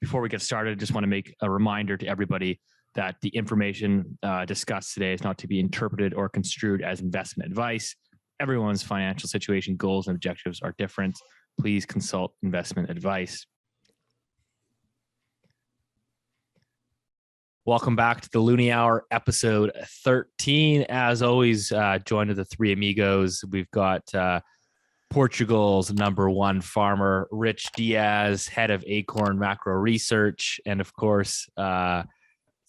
Before we get started, I just want to make a reminder to everybody that the information discussed today is not to be interpreted or construed as investment advice. Everyone's financial situation, goals, and objectives are different. Please consult investment advice. Welcome back to the Loonie Hour, episode 13. As always, joined with the three amigos. We've got Portugal's number one farmer, Rich Diaz, head of Acorn Macro Research, and of course,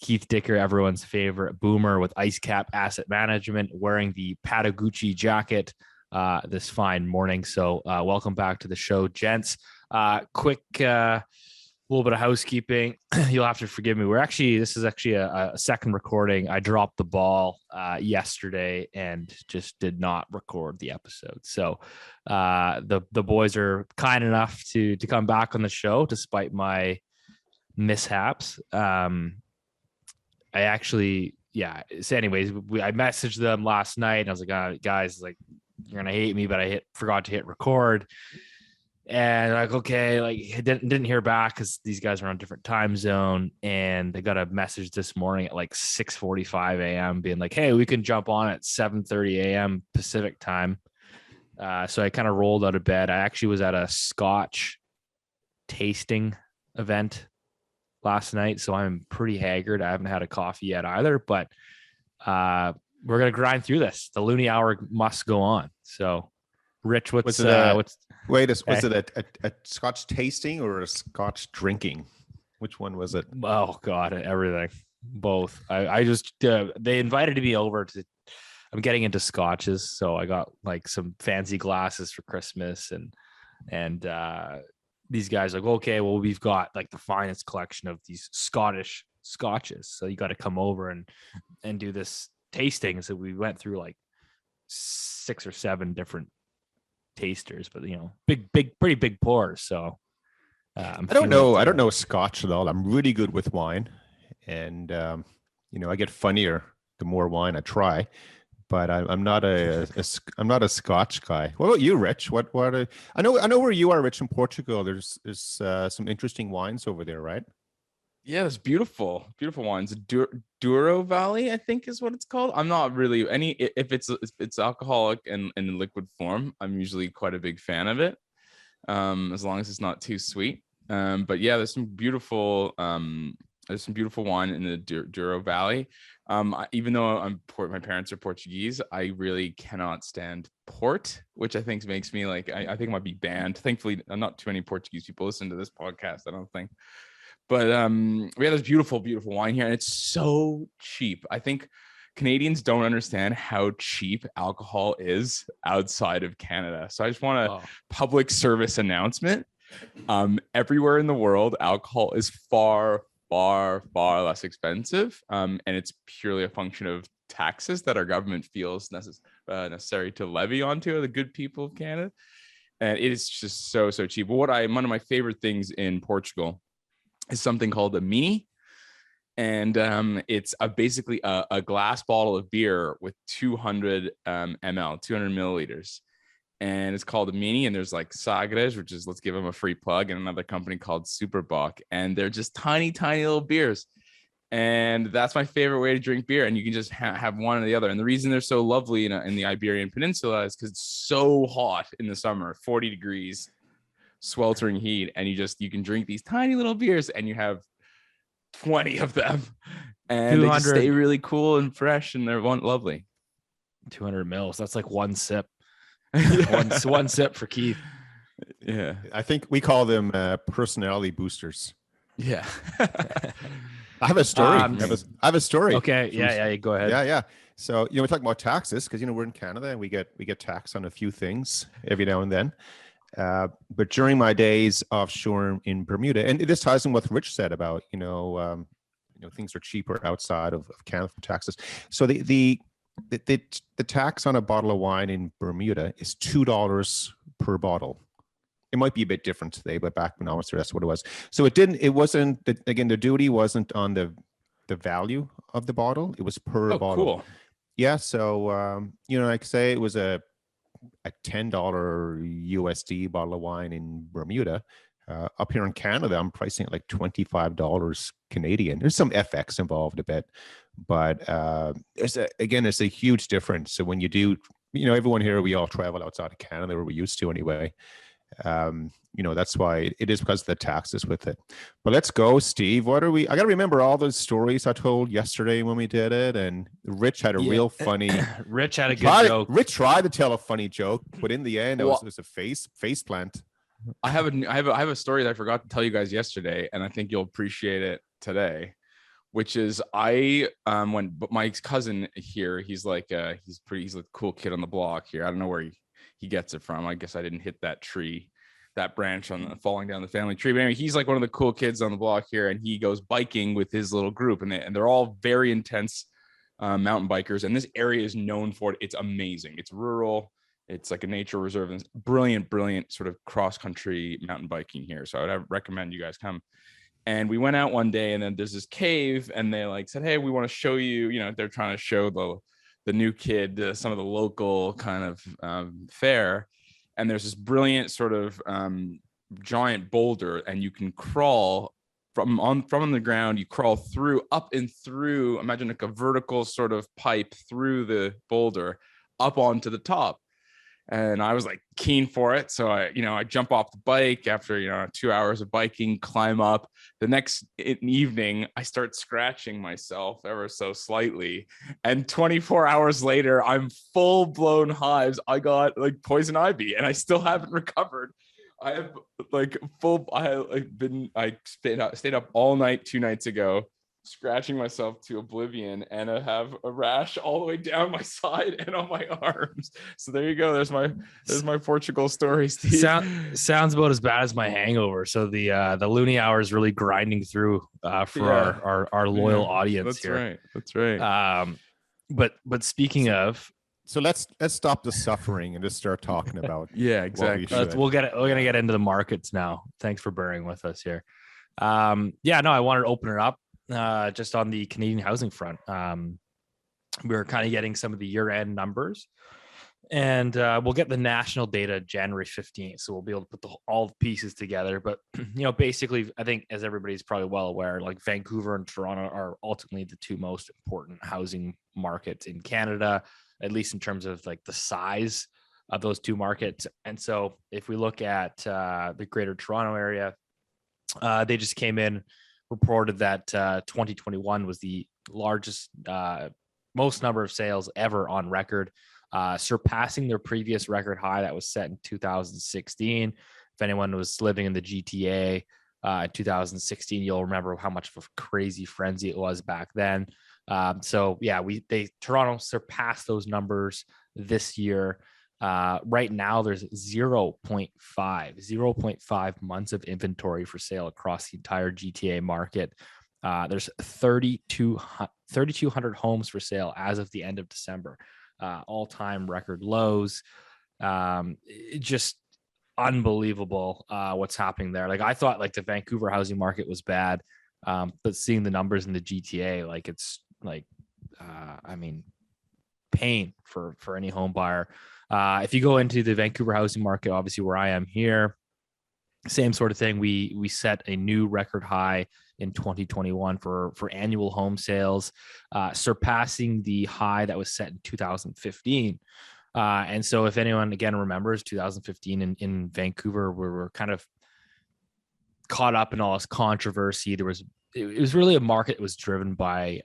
Keith Dicker, everyone's favorite boomer with IceCap Asset Management, wearing the Patagucci jacket this fine morning. So welcome back to the show, gents. Quick little bit of housekeeping. You'll have to forgive me. This is actually a second recording. I dropped the ball yesterday and just did not record the episode. So the boys are kind enough to come back on the show despite my mishaps. So anyways, I messaged them last night and I was like, guys, like, you're going to hate me, but I forgot to hit record. And like, okay, like didn't hear back because these guys are on a different time zone, and they got a message this morning at like 6:45 a.m. being like, hey, we can jump on at 7:30 a.m. Pacific time. So I kind of rolled out of bed. I actually was at a Scotch tasting event last night, so I'm pretty haggard. I haven't had a coffee yet either, but we're gonna grind through this. The Loonie Hour must go on. So Rich, was it a Scotch tasting or a Scotch drinking? Which one was it? Oh God, everything, both. I just they invited me over to. I'm getting into scotches, so I got like some fancy glasses for Christmas, and these guys are like, okay, well, we've got like the finest collection of these Scottish scotches, so you got to come over and do this tasting. So we went through like 6 or 7 different tasters, but pretty big pours. So I don't know Scotch at all. I'm really good with wine, and I get funnier the more wine I try. But I'm not a Scotch guy. What about you, Rich? I know where you are, Rich, in Portugal. There's some interesting wines over there, right? Yeah, there's beautiful wines. Douro Valley, I think is what it's called. I'm not really if it's alcoholic and in liquid form, I'm usually quite a big fan of it. As long as it's not too sweet. But yeah, there's some beautiful wine in the Douro Valley. Even though my parents are Portuguese, I really cannot stand port, which I think makes me like, I think I might be banned. Thankfully, not too many Portuguese people listen to this podcast, I don't think. But we have this beautiful wine here, and it's so cheap. I think Canadians don't understand how cheap alcohol is outside of Canada. So I just want a public service announcement. Everywhere in the world, alcohol is far less expensive, and it's purely a function of taxes that our government feels necessary to levy onto the good people of Canada, and it is just so cheap. But one of my favorite things in Portugal is something called a mini, and it's basically a glass bottle of beer with 200 ml, 200 milliliters. And it's called a mini, and there's like Sagres, which is, let's give them a free plug, and another company called Superbock, and they're just tiny little beers. And that's my favorite way to drink beer. And you can just have one or the other. And the reason they're so lovely in the Iberian Peninsula is because it's so hot in the summer, 40 degrees, sweltering heat, and you can drink these tiny little beers, and you have 20 of them, and they just stay really cool and fresh, and they're lovely. 200 mils. That's like one sip. one sip for Keith. Yeah, I think we call them personality boosters. Yeah. I have a story. I have a story. Okay. Yeah. Go ahead. Yeah. So we're talking about taxes because we're in Canada and we get taxed on a few things every now and then. But during my days offshore in Bermuda, and this ties in what Rich said about things are cheaper outside of Canada for taxes. So the tax on a bottle of wine in Bermuda is $2 per bottle. It might be a bit different today, but back when I was there, that's what it was. So it wasn't, again, the duty wasn't on the value of the bottle. It was per bottle. Cool. Yeah. So, like say it was a $10 USD bottle of wine in Bermuda. Up here in Canada, I'm pricing it like $25 Canadian. There's some FX involved a bit, but there's a huge difference. So when you do, everyone here, we all travel outside of Canada, or we used to anyway. That's why it is, because of the taxes with it. But let's go, Steve. I got to remember all those stories I told yesterday when we did it. And Rich had a real funny. Rich had a good joke. Rich tried to tell a funny joke, but in the end, it was a face plant. I have a story that I forgot to tell you guys yesterday, and I think you'll appreciate it today. Which is but my cousin here, he's like he's a cool kid on the block here. I don't know where he gets it from. I guess I didn't hit that branch falling down the family tree. But anyway, he's like one of the cool kids on the block here, and he goes biking with his little group, and they're all very intense mountain bikers. And this area is known for it. It's amazing. It's rural. It's like a nature reserve, and brilliant sort of cross country mountain biking here. So I would recommend you guys come. And we went out one day, and then there's this cave, and they like said, "Hey, we want to show you." They're trying to show the new kid some of the local kind of fare. And there's this brilliant sort of giant boulder, and you can crawl from on the ground. You crawl up and through. Imagine like a vertical sort of pipe through the boulder up onto the top. And I was like keen for it. So I jump off the bike after, 2 hours of biking, climb up. The next evening, I start scratching myself ever so slightly. And 24 hours later, I'm full blown hives. I got like poison ivy, and I still haven't recovered. I have I stayed up all night 2 nights ago, scratching myself to oblivion, and I have a rash all the way down my side and on my arms. So there you go. There's my Portugal story, Steve. Sounds about as bad as my hangover. So the Loonie Hour is really grinding through for our loyal audience here. That's right. But speaking of, so let's stop the suffering and just start talking about. Yeah, exactly. We're gonna get into the markets now. Thanks for bearing with us here. I wanted to open it up. Just on the Canadian housing front, we were kind of getting some of the year-end numbers, and we'll get the national data January 15th, so we'll be able to put all the pieces together. But basically, I think, as everybody's probably well aware, like Vancouver and Toronto are ultimately the two most important housing markets in Canada, at least in terms of like the size of those two markets. And so, if we look at the Greater Toronto area, they just came in. Reported that 2021 was the largest, most number of sales ever on record, surpassing their previous record high that was set in 2016. If anyone was living in the GTA in 2016, you'll remember how much of a crazy frenzy it was back then. Toronto surpassed those numbers this year. Right now, there's 0.5 months of inventory for sale across the entire GTA market. There's 3,200 homes for sale as of the end of December, all-time record lows. Just unbelievable what's happening there. Like, I thought like the Vancouver housing market was bad, but seeing the numbers in the GTA, like it's like, pain for any home buyer. If you go into the Vancouver housing market, obviously where I am here, same sort of thing. We set a new record high in 2021 for annual home sales, surpassing the high that was set in 2015. And so if anyone again remembers 2015 in Vancouver, we were kind of caught up in all this controversy. It was really a market that was driven by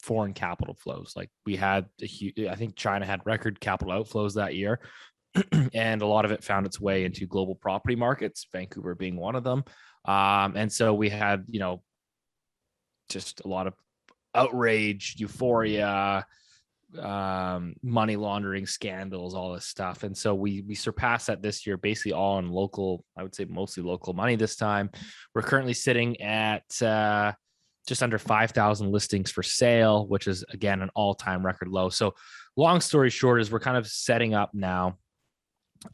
foreign capital flows. Like we had I think China had record capital outflows that year, and a lot of it found its way into global property markets, Vancouver being one of them. And so we had, just a lot of outrage, euphoria, money laundering scandals, all this stuff. And so we surpassed that this year, basically all in local, I would say mostly local money this time. We're currently sitting at just under 5,000 listings for sale, which is again an all-time record low. So long story short is we're kind of setting up now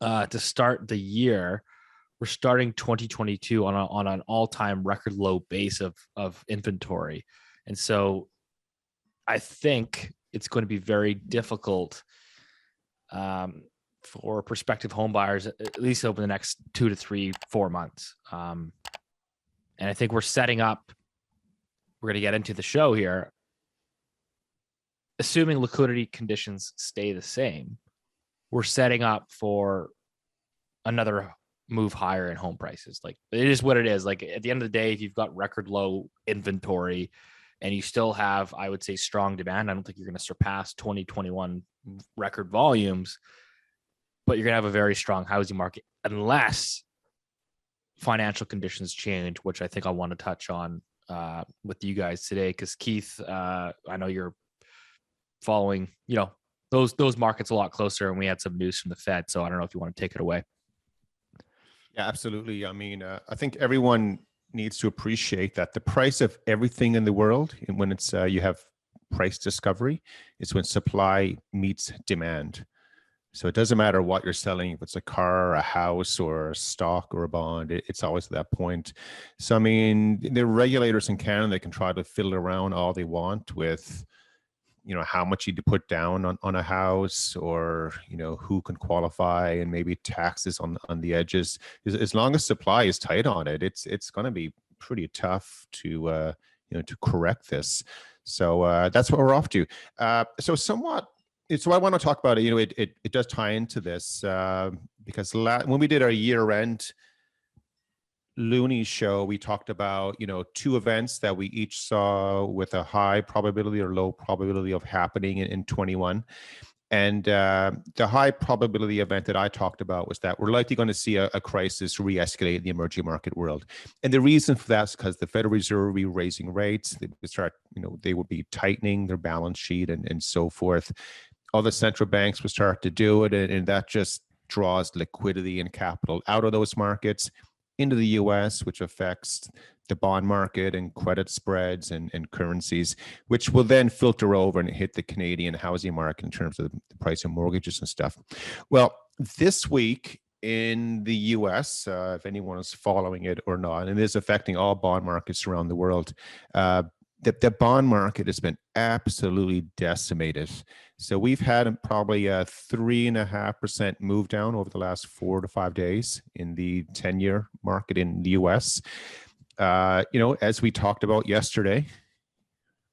to start the year. We're starting 2022 on an all-time record low base of inventory. And so I think it's going to be very difficult for prospective home buyers, at least over the next 2 to 3, 4 months. And I think we're setting up, we're going to get into the show here. Assuming liquidity conditions stay the same, we're setting up for another move higher in home prices. Like, it is what it is. Like, at the end of the day, if you've got record low inventory and you still have, I would say, strong demand, I don't think you're going to surpass 2021 record volumes, but you're going to have a very strong housing market unless financial conditions change, which I think I want to touch on with you guys today. Because Keith, I know you're following, those markets a lot closer, and we had some news from the Fed. So I don't know if you want to take it away. Yeah, absolutely. I mean, I think everyone needs to appreciate that the price of everything in the world, and when it's you have price discovery, is when supply meets demand. So it doesn't matter what you're selling, if it's a car, a house, or a stock or a bond, it's always at that point. So, I mean, the regulators in Canada can try to fiddle around all they want with, how much you put down on a house, or, who can qualify, and maybe taxes on the edges. As long as supply is tight on it, it's going to be pretty tough to correct this. So that's what we're off to. So I want to talk about it. It does tie into this because when we did our year-end Loonie show, we talked about 2 events that we each saw with a high probability or low probability of happening in 21. And the high probability event that I talked about was that we're likely going to see a crisis re-escalate in the emerging market world. And the reason for that is because the Federal Reserve will be raising rates. They will be tightening their balance sheet and so forth. All the central banks will start to do it, and that just draws liquidity and capital out of those markets into the US, which affects the bond market and credit spreads and currencies, which will then filter over and hit the Canadian housing market in terms of the price of mortgages and stuff. Well, this week in the US, if anyone is following it or not, and it is affecting all bond markets around the world, the bond market has been absolutely decimated. So we've had probably a 3.5% move down over the last 4 to 5 days in the 10-year market in the US. As we talked about yesterday,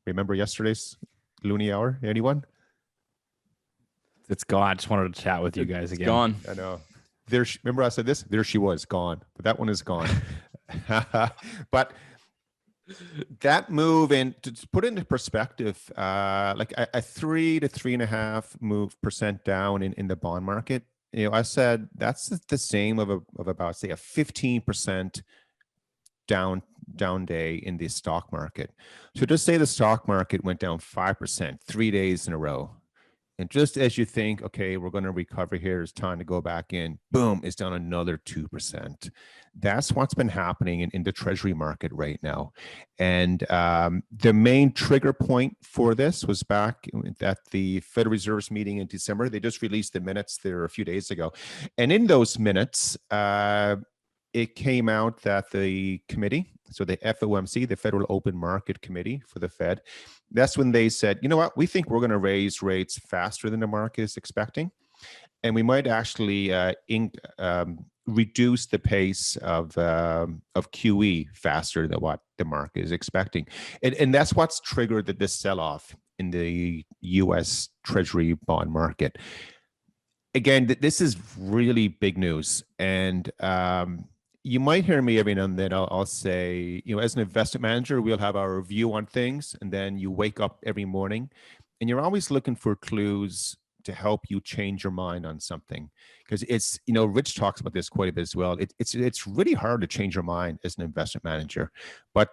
remember yesterday's Loonie Hour? Anyone? It's gone. I just wanted to chat with you guys again. Gone. I know. Remember I said this? There she was, gone. But that one is gone. But that move, and to put it into perspective, like a 3 to 3.5% down in the bond market, I said that's the same of about, say, a 15% down day in the stock market. So just say the stock market went down 5% 3 days in a row. And just as you think, okay, we're going to recover here, it's time to go back in, boom, it's down another 2%. That's what's been happening in the treasury market right now. And the main trigger point for this was back at the Federal Reserve's meeting in December. They just released the minutes there a few days ago. And in those minutes, it came out that the committee, so the FOMC, the Federal Open Market Committee for the Fed, that's when they said, you know what, we think we're going to raise rates faster than the market is expecting. And we might actually reduce the pace of QE faster than what the market is expecting. And that's what's triggered this sell-off in the US Treasury bond market. Again, this is really big news. And you might hear me every now and then, I'll say, as an investment manager, we'll have our view on things, and then you wake up every morning and you're always looking for clues to help you change your mind on something. Because it's, Rich talks about this quite a bit as well. It's really hard to change your mind as an investment manager. But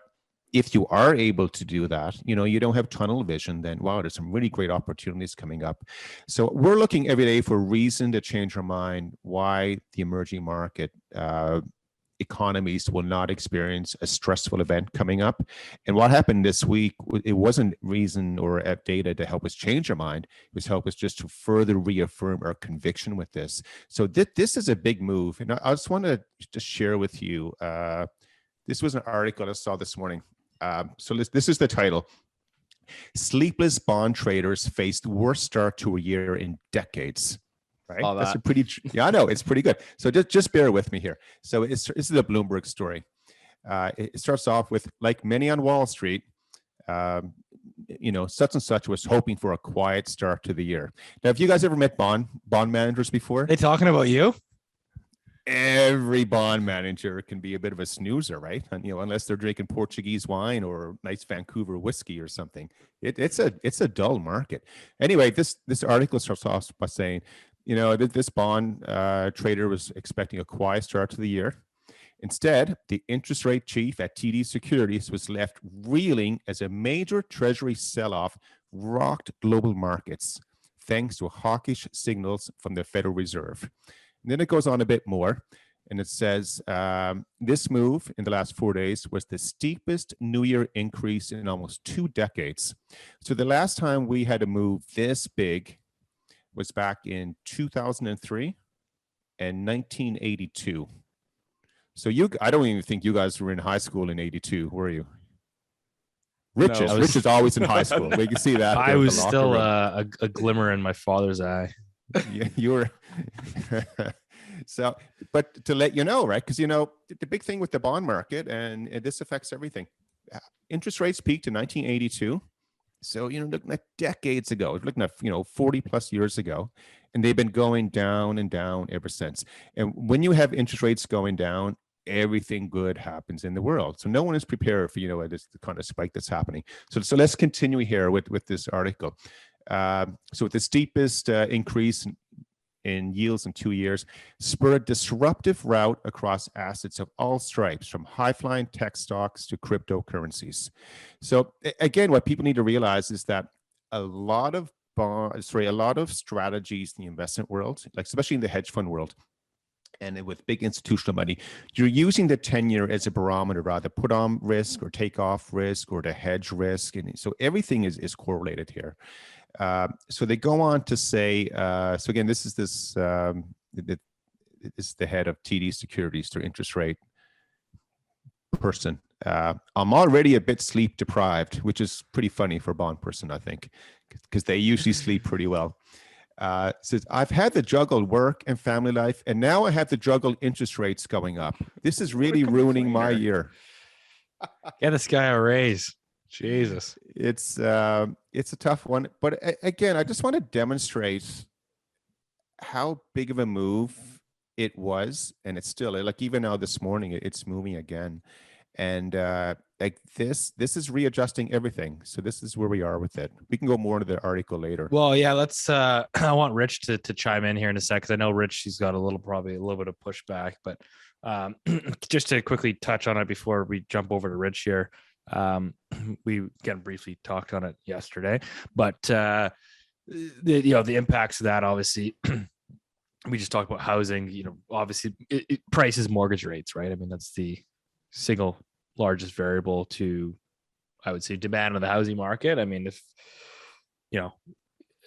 if you are able to do that, you don't have tunnel vision, then wow, there's some really great opportunities coming up. So we're looking every day for a reason to change our mind, why the emerging market economies will not experience a stressful event coming up. And what happened this week, it wasn't reason or data to help us change our mind. It was help us just to further reaffirm our conviction with this. So this is a big move. And I just want to just share with you, this was an article I saw this morning. So this is the title. Sleepless bond traders faced worst start to a year in decades. right? Saw That's that. a pretty, yeah, I know it's pretty good. So just bear with me here. So this is a Bloomberg story. It starts off with, like many on Wall Street, such and such was hoping for a quiet start to the year. Now, have you guys ever met bond managers before? They talking about you? Every bond manager can be a bit of a snoozer, right? And unless they're drinking Portuguese wine or nice Vancouver whiskey or something, it's a dull market. Anyway, this article starts off by saying, this bond trader was expecting a quiet start to the year. Instead, the interest rate chief at TD Securities was left reeling as a major treasury sell-off rocked global markets, thanks to hawkish signals from the Federal Reserve. And then it goes on a bit more, and it says, this move in the last 4 days was the steepest New Year increase in almost 2 decades. So the last time we had a move this big was back in 2003 and 1982. So I don't even think you guys were in high school in 82, were you? Rich is always in high school. We can see that. I was still a glimmer in my father's eye. Yeah, you were. So, but to let you know, right? Because the big thing with the bond market, and this affects everything. Interest rates peaked in 1982. So looking at decades ago, looking at 40 plus years ago, and they've been going down and down ever since. And when you have interest rates going down, everything good happens in the world. So no one is prepared for this kind of spike that's happening. So let's continue here with this article. So the steepest increase in yields in 2 years spurred a disruptive rout across assets of all stripes, from high-flying tech stocks to cryptocurrencies. So again, what people need to realize is that a lot of strategies in the investment world, like especially in the hedge fund world, and with big institutional money, you're using the 10-year as a barometer, rather put on risk or take off risk or to hedge risk. And so everything is correlated here. So they go on to say, so again, this is the head of TD Securities, their interest rate person. I'm already a bit sleep deprived, which is pretty funny for a bond person, I think, because they usually sleep pretty well. Says, I've had to juggle work and family life, and now I have to juggle interest rates going up. This is really ruining my year. Get this guy a raise. Jesus. It's a tough one. But again, I just want to demonstrate how big of a move it was. And it's still, like even now this morning, it's moving again. And like this is readjusting everything. So this is where we are with it. We can go more into the article later. Well, yeah, let's I want Rich to chime in here in a sec, because I know Rich, he's got probably a little bit of pushback, but just to quickly touch on it before we jump over to Rich here. We again briefly talked on it yesterday, but the impacts of that, obviously we just talked about housing, obviously it prices mortgage rates, right? I mean, that's the single largest variable to, I would say, demand of the housing market. I mean, if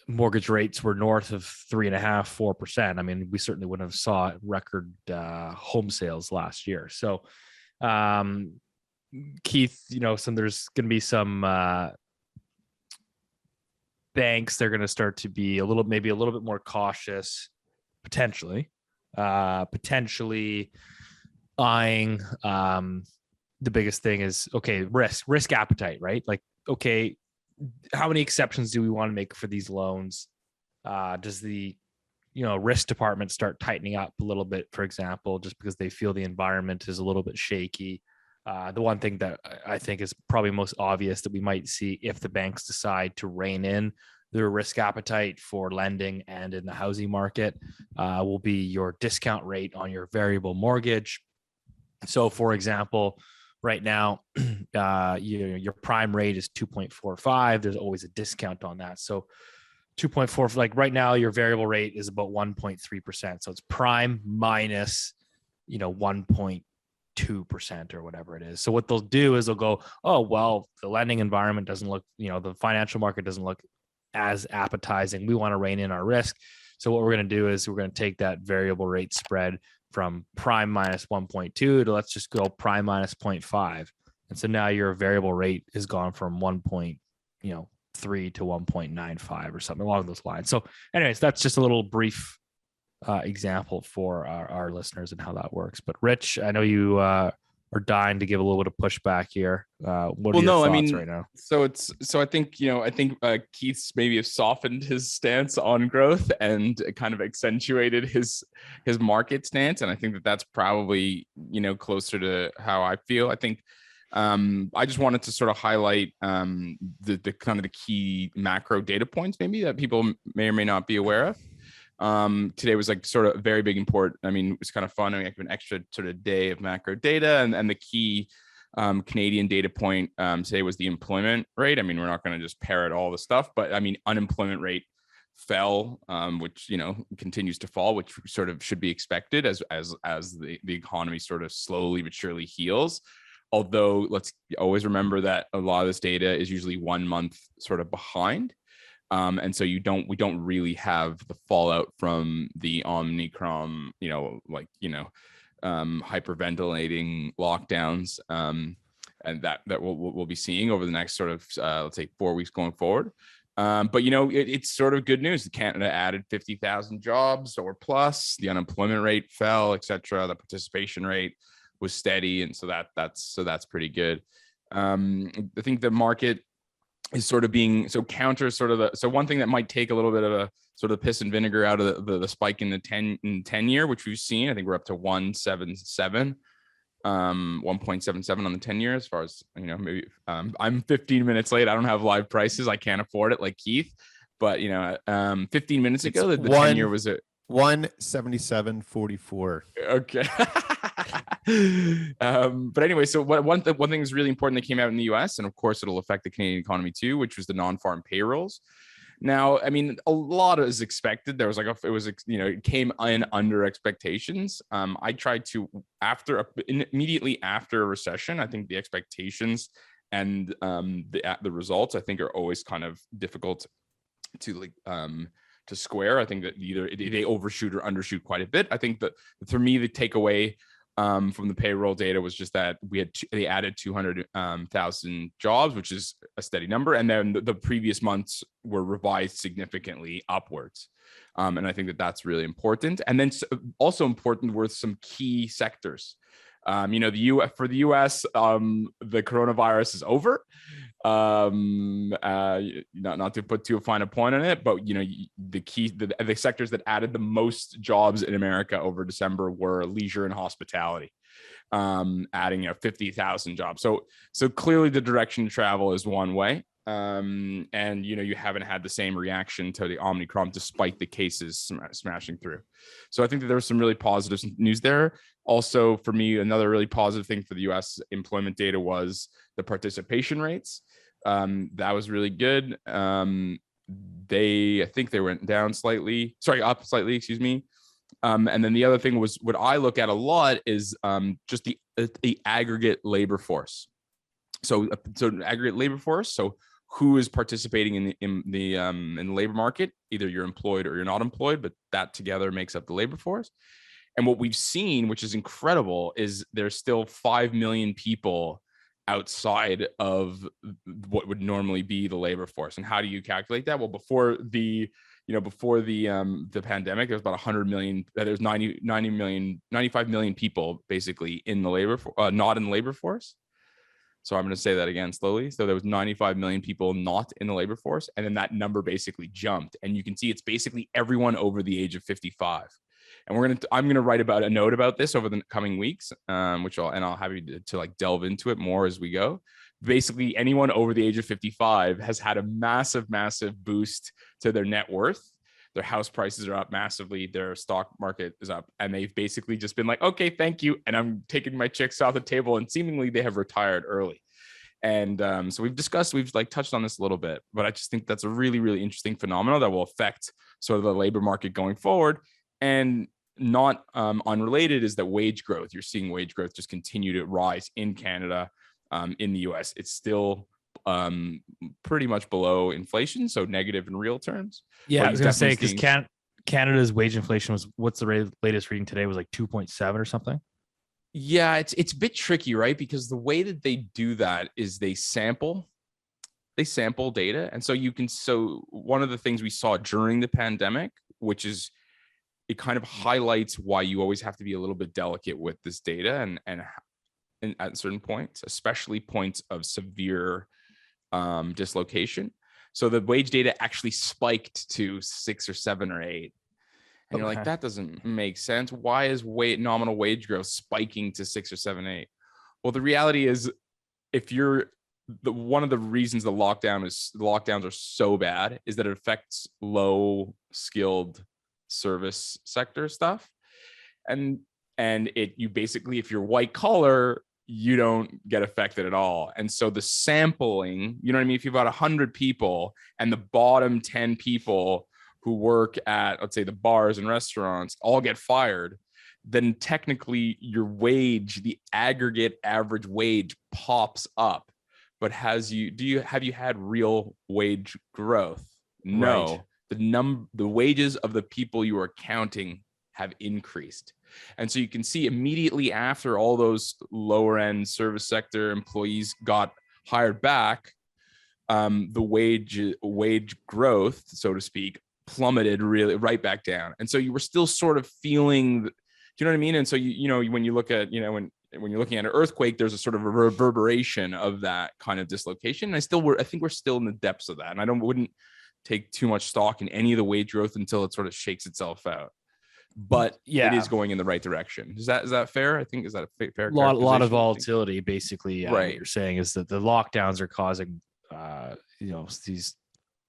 mortgage rates were north of 3.5-4%, I mean, we certainly wouldn't have saw record home sales last year. So Keith, so there's going to be some banks, they're going to start to be maybe a little bit more cautious, potentially eyeing. The biggest thing is, okay, risk appetite, right? Like, okay, how many exceptions do we want to make for these loans? Does the risk department start tightening up a little bit, for example, just because they feel the environment is a little bit shaky? The one thing that I think is probably most obvious that we might see if the banks decide to rein in their risk appetite for lending and in the housing market will be your discount rate on your variable mortgage. So, for example, right now, your prime rate is 2.45. There's always a discount on that. So 2.4, like right now, your variable rate is about 1.3%. So it's prime minus, 1.2% or whatever it is. So what they'll do is they'll go, oh, well, the lending environment doesn't look, the financial market doesn't look as appetizing. We want to rein in our risk. So what we're going to do is we're going to take that variable rate spread from prime minus 1.2 to, let's just go prime minus 0.5. And so now your variable rate is gone from 1.3 to 1.95 or something along those lines. So anyways, that's just a little brief example for our listeners and how that works. But Rich, I know you are dying to give a little bit of pushback here. What are your thoughts right now? So I think, Keith's maybe have softened his stance on growth and kind of accentuated his market stance. And I think that that's probably, closer to how I feel. I think I just wanted to sort of highlight the kind of the key macro data points maybe that people may or may not be aware of. Today was like sort of a very big important. I mean, it's kind of fun. I mean, I have an extra sort of day of macro data, and the key Canadian data point today was the employment rate. I mean, we're not going to just parrot all the stuff, but I mean, unemployment rate fell, which continues to fall, which sort of should be expected as the economy sort of slowly but surely heals. Although let's always remember that a lot of this data is usually 1 month sort of behind. And so we don't really have the fallout from the Omicron, hyperventilating lockdowns, and that we'll be seeing over the next sort of let's say 4 weeks going forward. But it's sort of good news. Canada added 50,000 jobs or plus. The unemployment rate fell, etc. The participation rate was steady, and so that's pretty good. I think the market is sort of being counter sort of so one thing that might take a little bit of a sort of piss and vinegar out of the spike in the 10 year, which we've seen. I think we're up to 1.77 on the 10 year, as far as maybe I'm 15 minutes late. I don't have live prices. I can't afford it like Keith, but 15 minutes ago the 10 year was at 177.44. Okay. But anyway, so one thing is really important that came out in the US, and of course it'll affect the Canadian economy too, which was the non-farm payrolls. Now, I mean, a lot is expected. There was it came in under expectations. I tried to, immediately after a recession, I think the expectations and the results, I think, are always kind of difficult to square. I think that either they overshoot or undershoot quite a bit. I think that for me, the takeaway from the payroll data was just that they added 200,000 jobs, which is a steady number, and then the previous months were revised significantly upwards, and I think that that's really important. And then also important were some key sectors. For the US, the coronavirus is over. Not to put too fine a point on it, but the sectors that added the most jobs in America over December were leisure and hospitality, adding 50,000 jobs. So clearly the direction to travel is one way. And you haven't had the same reaction to the Omicron despite the cases smashing through. So I think that there was some really positive news there. Also, for me, another really positive thing for the US employment data was the participation rates. That was really good. I think they went up slightly, excuse me. And then the other thing was, what I look at a lot is just the aggregate labor force. So aggregate labor force. So who is participating in the labor market? Either you're employed or you're not employed, but that together makes up the labor force. And what we've seen, which is incredible, is there's still 5 million people outside of what would normally be the labor force. And how do you calculate that? Well, before the pandemic, there's about 100 million. There's 95 million people basically in the labor, not in the labor force. So I'm going to say that again slowly. So there was 95 million people not in the labor force, and then that number basically jumped. And you can see it's basically everyone over the age of 55. And I'm going to write about a note about this over the coming weeks, which I'll have you to like delve into it more as we go. Basically, anyone over the age of 55 has had a massive, massive boost to their net worth. Their house prices are up massively. Their stock market is up, and they've basically just been like, okay, thank you. And I'm taking my chicks off the table, and seemingly they have retired early. And so we've touched on this a little bit, but I just think that's a really, really interesting phenomenon that will affect sort of the labor market going forward. And not unrelated is that wage growth. You're seeing wage growth just continue to rise in Canada. In the US, it's still pretty much below inflation, so negative in real terms. Yeah, I was going to say, because Canada's wage inflation was, what's the latest reading today, was like 2.7 or something. Yeah, it's a bit tricky, right? Because the way that they do that is they sample data. And so one of the things we saw during the pandemic, which is it kind of highlights why you always have to be a little bit delicate with this data and at certain points, especially points of severe dislocation. So the wage data actually spiked to 6 or 7 or 8. And you're like, that doesn't make sense. Why is nominal wage growth spiking to 6 or 7, 8? Well, the reality is, if you're one of the reasons the lockdowns are so bad is that it affects low skilled service sector stuff. And you basically, if you're white collar, you don't get affected at all. And so the sampling, you know what I mean? If you've got 100 people and the bottom 10 people who work at, let's say, the bars and restaurants all get fired, then technically your wage, the aggregate average wage, pops up. But have you had real wage growth? No. Right. The wages of the people you are counting have increased. And so you can see immediately after all those lower end service sector employees got hired back, the wage growth, so to speak, plummeted really right back down. And so you were still sort of feeling, do you know what I mean? And so when you look at, when you're looking at an earthquake, there's a sort of a reverberation of that kind of dislocation. And I think we're still in the depths of that. And I wouldn't take too much stock in any of the wage growth until it sort of shakes itself out. But it is going in the right direction. Is that fair? I think, is that a fair? Lot of volatility, basically. Right. What you're saying is that the lockdowns are causing, these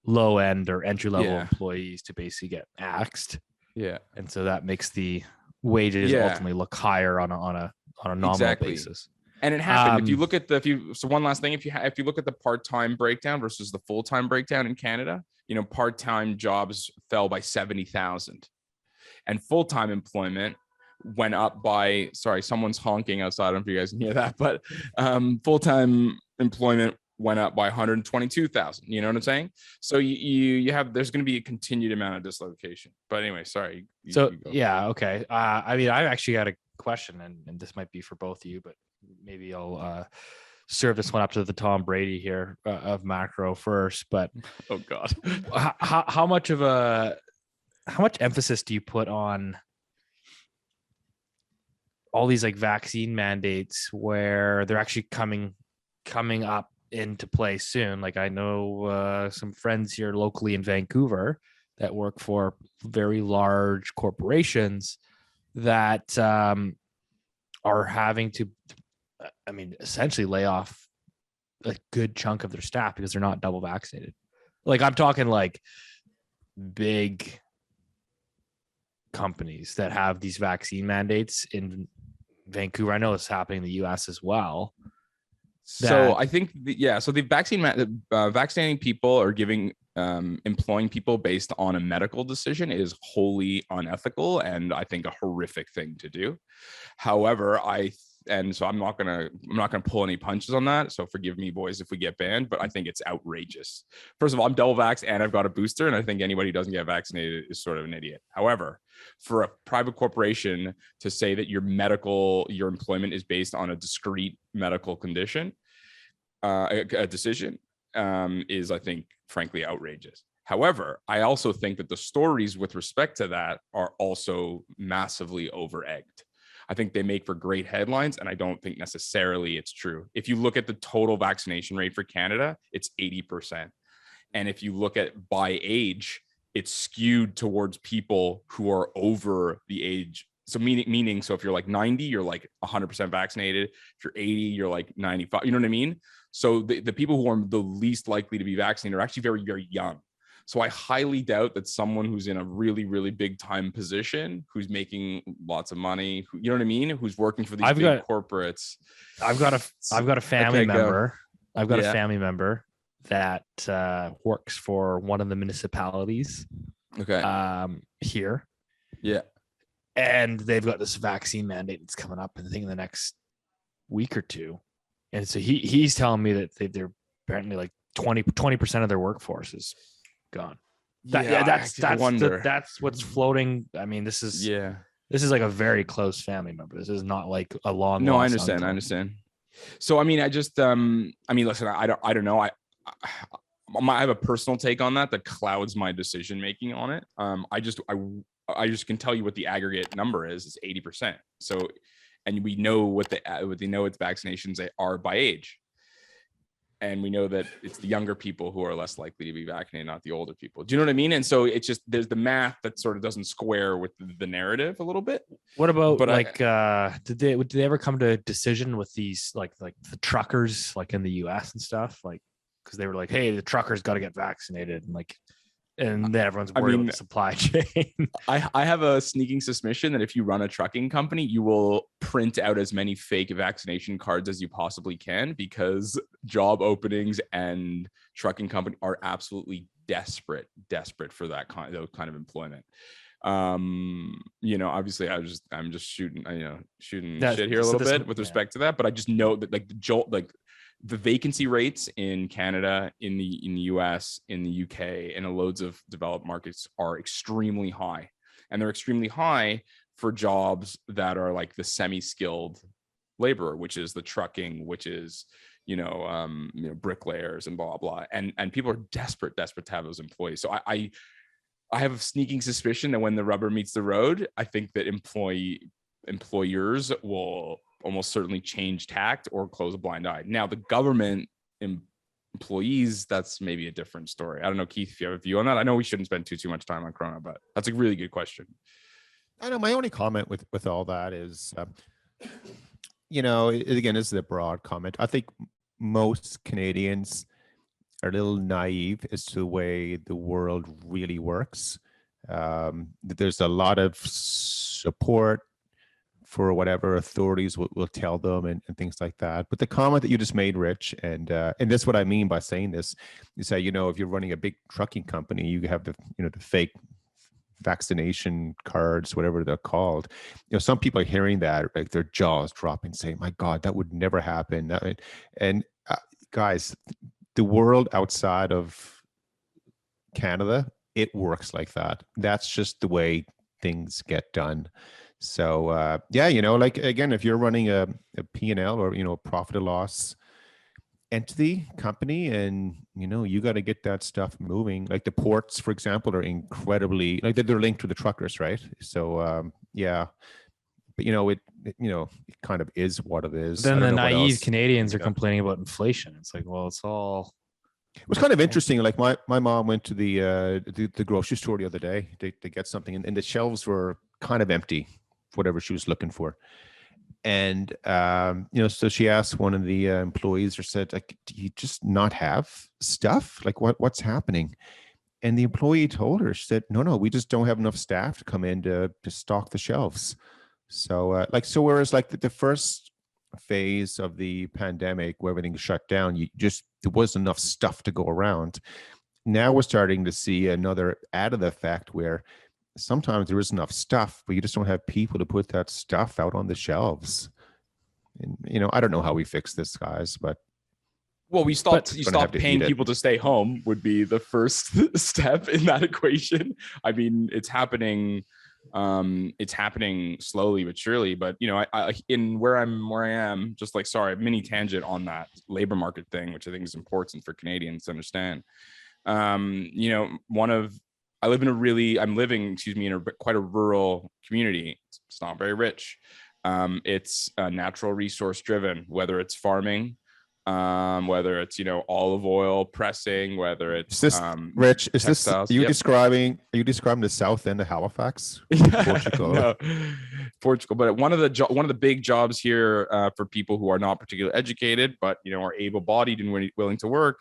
low end or entry level employees to basically get axed. Yeah, and so that makes the wages ultimately look higher on a nominal basis. And it happened. If you look at one last thing, if you look at the part-time breakdown versus the full-time breakdown in Canada, part-time jobs fell by 70,000. And full-time employment went up by, sorry, someone's honking outside. I don't know if you guys can hear that, but full-time employment went up by 122,000. You know what I'm saying? So there's going to be a continued amount of dislocation. But anyway, sorry. Okay. I mean, I actually got a question, and this might be for both of you, but maybe I'll serve this one up to the Tom Brady here of macro first. But oh God, how much emphasis do you put on all these like vaccine mandates where they're actually coming up into play soon? Like, I know some friends here locally in Vancouver that work for very large corporations that are having to, essentially lay off a good chunk of their staff because they're not double vaccinated. Like, I'm talking like big companies that have these vaccine mandates in Vancouver. I know it's happening in the US as well. So I think, so the vaccinating people or employing people based on a medical decision is wholly unethical and I think a horrific thing to do. However, so I'm not gonna pull any punches on that. So forgive me, boys, if we get banned, but I think it's outrageous. First of all, I'm double vaxxed and I've got a booster, and I think anybody who doesn't get vaccinated is sort of an idiot. However, for a private corporation to say that your employment is based on a discrete medical condition, a decision, is, I think, frankly, outrageous. However, I also think that the stories with respect to that are also massively over-egged. I think they make for great headlines, and I don't think necessarily it's true. If you look at the total vaccination rate for Canada, it's 80%. And if you look at by age, it's skewed towards people who are over the age. So meaning, so if you're like 90, you're like 100% vaccinated. If you're 80, you're like 95. You know what I mean? So the people who are the least likely to be vaccinated are actually very, very young. So I highly doubt that someone who's in a really, really big time position, who's making lots of money, you know what I mean, who's working for these corporates. I've got a family member. I've got a family member that works for one of the municipalities. Here. Yeah. And they've got this vaccine mandate that's coming up, I think, in the next week or two. And so he's telling me that they're apparently like 20% of their workforce is gone. That's what's floating. I mean, this is like a very close family member. This is not like a long. No, I understand. So I mean, listen, I don't know. I have a personal take on that clouds my decision making on it. I just can tell you what the aggregate number is. It's 80%. So, and we know what they know its vaccinations are by age. And we know that it's the younger people who are less likely to be vaccinated, not the older people. Do you know what I mean? And so it's just, there's the math that sort of doesn't square with the narrative a little bit. What about did they ever come to a decision with these like the truckers like in the US and stuff? Like, because they were like, hey, the truckers got to get vaccinated, and then everyone's worried about the supply chain. I have a sneaking suspicion that if you run a trucking company, you will print out as many fake vaccination cards as you possibly can, because job openings and trucking company are absolutely desperate for those kind of employment. Obviously I'm just shooting shit here a little bit with respect to that, but I just know that the vacancy rates in Canada, in the US, in the UK, and in loads of developed markets are extremely high. And they're extremely high for jobs that are like the semi-skilled laborer, which is the trucking, which is, bricklayers and blah, blah. And people are desperate to have those employees. So I have a sneaking suspicion that when the rubber meets the road, I think that employers will almost certainly change tact or close a blind eye. Now, the government employees, that's maybe a different story. I don't know, Keith, if you have a view on that. I know we shouldn't spend too much time on Corona, but that's a really good question. I know my only comment with all that is, again, this is a broad comment. I think most Canadians are a little naive as to the way the world really works. There's a lot of support for whatever authorities will tell them and things like that. But the comment that you just made, Rich, and that's what I mean by saying this, you say, if you're running a big trucking company, you have the fake vaccination cards, whatever they're called. Some people are hearing that, like their jaws dropping, saying, my God, that would never happen. Guys, the world outside of Canada, it works like that. That's just the way things get done. So again, if you're running a P&L or a profit or loss entity company, and you got to get that stuff moving. Like the ports, for example, are incredibly they're linked to the truckers, right? So but it kind of is what it is. Then the naive Canadians are complaining about inflation. It's like, well, it's all. It was kind of interesting. Like my mom went to the grocery store the other day to get something, and the shelves were kind of empty, whatever she was looking for. And so she asked one of the employees, or said, like, do you just not have stuff? Like what's happening? And the employee told her, she said, no, we just don't have enough staff to come in to stock the shelves. So whereas like the first phase of the pandemic where everything shut down, there wasn't enough stuff to go around. Now we're starting to see another added effect where sometimes there is enough stuff, but you just don't have people to put that stuff out on the shelves. And I don't know how we fix this, guys, but you stop paying people to stay home would be the first step in that equation. I mean, it's happening slowly but surely. But I in where I am, just like, sorry, mini tangent on that labor market thing, which I think is important for Canadians to understand. I'm living in quite a rural community. It's not very rich. It's natural resource driven, whether it's farming, whether it's, olive oil pressing, whether it's Rich, is textiles. Are you describing the south end of Halifax? Portugal. No, Portugal. But one of the big jobs here for people who are not particularly educated, but are able-bodied and willing to work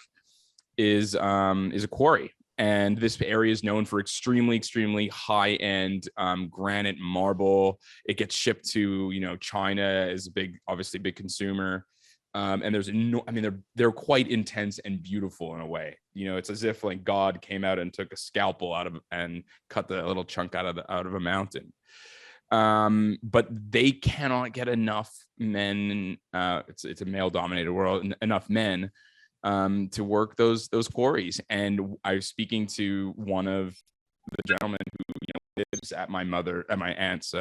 is a quarry. And this area is known for extremely, extremely high-end granite marble. It gets shipped to, China is obviously big consumer. And they're quite intense and beautiful in a way. It's as if like God came out and took a scalpel and cut the little chunk out of a mountain. But they cannot get enough men. It's a male-dominated world. Enough men to work those quarries. And I was speaking to one of the gentlemen who lives at my aunt's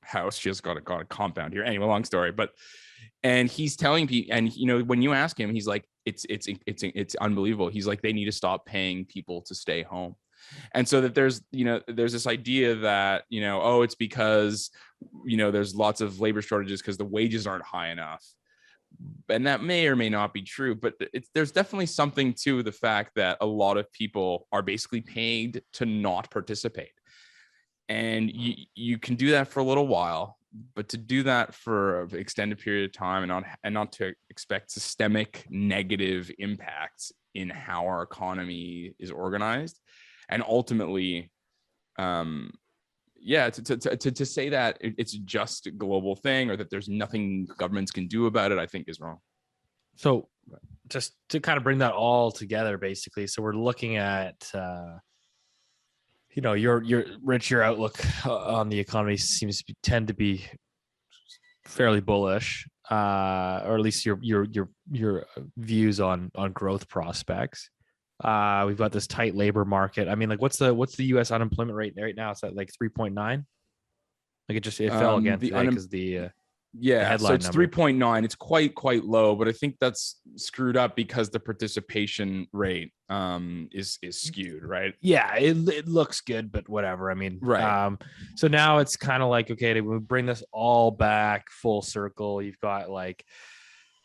house. She has got a compound here. Anyway, long story, and he's telling people, and when you ask him, he's like, it's unbelievable. He's like, they need to stop paying people to stay home. And so that there's this idea that, oh, it's because, there's lots of labor shortages because the wages aren't high enough. And that may or may not be true, but there's definitely something to the fact that a lot of people are basically paid to not participate. And you can do that for a little while, but to do that for an extended period of time and not to expect systemic negative impacts in how our economy is organized, and ultimately, to say that it's just a global thing or that there's nothing governments can do about it, I think is wrong. So just to kind of bring that all together, basically, so we're looking at, your Rich, your outlook on the economy seems to tend to be fairly bullish, or at least your views on growth prospects. We've got this tight labor market. I mean, like, what's the U.S. unemployment rate right now? It's at like 3.9. Like it fell again today because the so it's number. 3.9. It's quite low, but I think that's screwed up because the participation rate is skewed, right? Yeah, it looks good, but whatever. I mean, right. So now it's kind of like, okay, we bring this all back full circle. You've got like,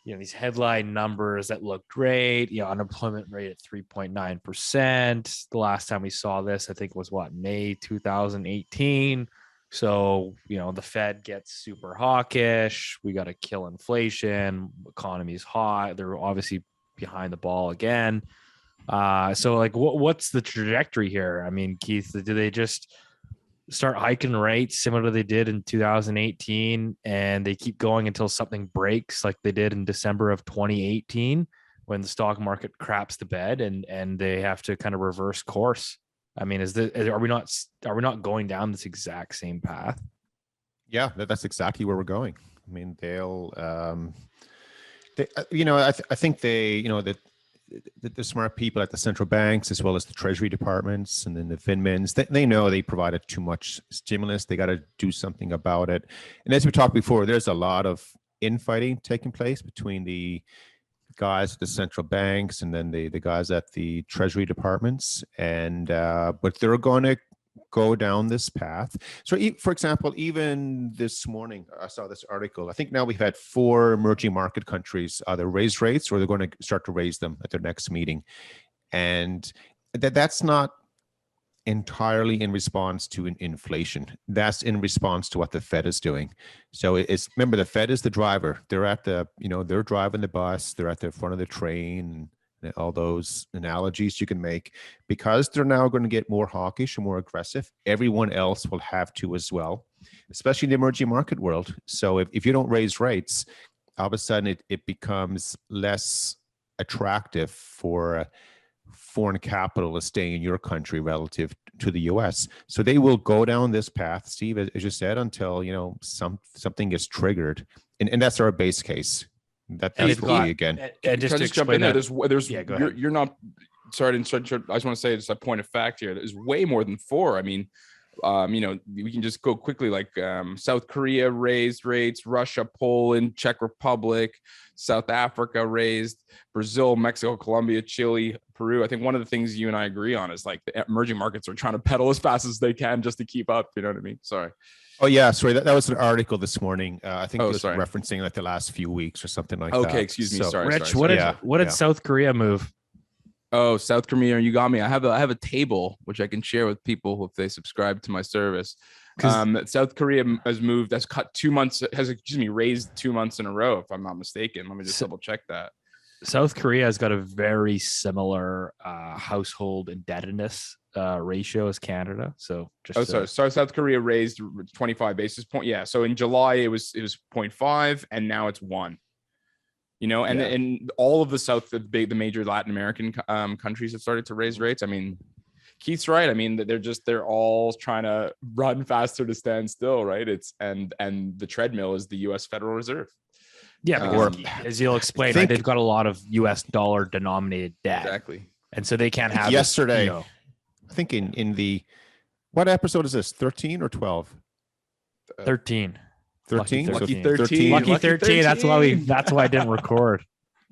these headline numbers that look great. Unemployment rate at 3.9%. The last time we saw this, I think, was May 2018. So, the Fed gets super hawkish. We got to kill inflation. Economy's hot. They're obviously behind the ball again. So like, what's the trajectory here? I mean, Keith, do they just start hiking rates similar to they did in 2018 and they keep going until something breaks like they did in December of 2018 when the stock market craps the bed and they have to kind of reverse course? I mean, are we not going down this exact same path? Yeah, that's exactly where we're going. I mean, I think that the smart people at the central banks, as well as the treasury departments and then the FinMins, they know they provided too much stimulus. They got to do something about it. And as we talked before, there's a lot of infighting taking place between the guys at the central banks and then the guys at the treasury departments. And but they're going to go down this path. So, for example, even this morning, I saw this article. I think now we've had 4 emerging market countries either raise rates or they're going to start to raise them at their next meeting. And that's not entirely in response to inflation. That's in response to what the Fed is doing. So remember, the Fed is the driver. They're at they're driving the bus. They're at the front of the train. All those analogies you can make, because they're now going to get more hawkish and more aggressive. Everyone else will have to as well, especially in the emerging market world. So if you don't raise rates, all of a sudden it becomes less attractive for foreign capital to stay in your country relative to the US. So they will go down this path, Steve, as you said, until something gets triggered, and that's our base case. That's the again. And just to jump in there, there's you're not sorry to interrupt. I just want to say just a point of fact here. There's way more than 4. I mean, we can just go quickly. Like South Korea raised rates, Russia, Poland, Czech Republic, South Africa raised, Brazil, Mexico, Colombia, Chile, Peru. I think one of the things you and I agree on is like the emerging markets are trying to pedal as fast as they can just to keep up. You know what I mean? Sorry. Oh yeah, sorry. That was an article this morning. I think it was referencing like the last few weeks or something like that. Okay, excuse me. Sorry, Rich. What did South Korea move? Oh, South Korea, you got me. I have a table which I can share with people if they subscribe to my service. South Korea has cut 2 months, raised 2 months in a row, if I'm not mistaken. Let me just double check that. South Korea has got a very similar household indebtedness ratio as Canada. So South Korea raised 25 basis points. Yeah. So in July it was 0.5 and now it's 1. And all of the major Latin American countries have started to raise rates. I mean, Keith's right. I mean, they're all trying to run faster to stand still, right? And the treadmill is the U.S. Federal Reserve. Yeah, as you'll explain, they've got a lot of U.S. dollar denominated debt. Exactly. And so they can't have yesterday. I think in the, what episode is this? 13 or 12? 13. 13. Lucky 13. Lucky 13. That's why I didn't record.